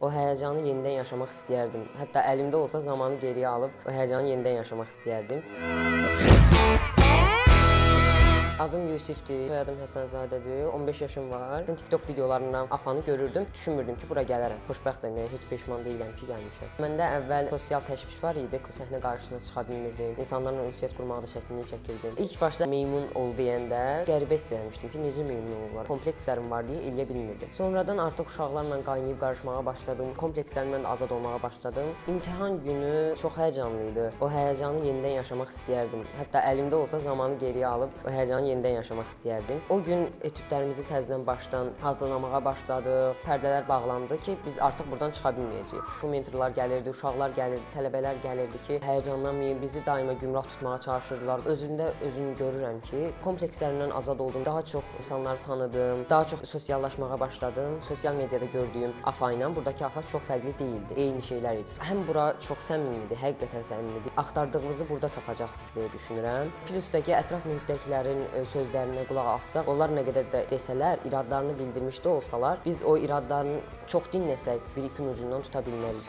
O həyəcanı yenidən yaşamaq istəyərdim. Hətta əlimdə olsa zamanı geriyə alıb o həyəcanı yenidən yaşamaq istəyərdim. Adım Yusifdir, soyadım Həsənzadədir, 15 yaşım var. TikTok videolarından Afanı görürdüm, düşünmürdüm ki, bura gələrəm. Xoşbəxtəm, heç peşman deyiləm ki, gəlmişəm. Məndə əvvəl sosial təşviş var idi, səhnə qarşısına çıxa bilmirdim, insanlarla ünsiyyət qurmaqda çətinlik çəkirdim. İlk başda meymun ol deyəndə qəribə hiss etmişdim ki, necə meymun olurlar? Komplekslərim var deyə eləyə bilmirdim. Sonradan artıq uşaqlarla qaynayıb qarışmağa başladım, komplekslərimdən azad olmağa başladım. İmtahan günü çox həyəcanlı idi. O həyəcanı yenidən yaşamaq istəyərdim. Hətta əlimdə olsa zamanı geriyə alıb o həyəcanı yenidən yaşamaq istəyərdim. O gün etüdlərimizi təzədən başdan hazırlamağa başladıq. Pərdələr bağlandı ki, biz artıq buradan çıxa bilməyəcəyik. Bu mentorlar gəlirdi, uşaqlar gəlirdi, tələbələr gəlirdi ki, həyəcanlanmayın, bizi daima gümrah tutmağa çalışırdılar. Özümü görürəm ki, komplekslərimdən azad oldum. Daha çox insanları tanıdım, daha çox sosiallaşmağa başladım. Sosial mediada gördüyüm Afa ilə buradakı Afa çox fərqli deyildi. Eyni şeylər idi. Həm bura çox səmimidir, həqiqətən səmimidir. Axtardığınızı burada tapacaqsınız deyə düşünürəm. Plus da ki, ətraf mühitdəkilərin sözlərinə qulaq assaq, onlar nə qədər də desələr, iradlarını bildirmiş də olsalar, biz o iradlarını çox dinləsək, bir ipin ucundan tuta bilmərik.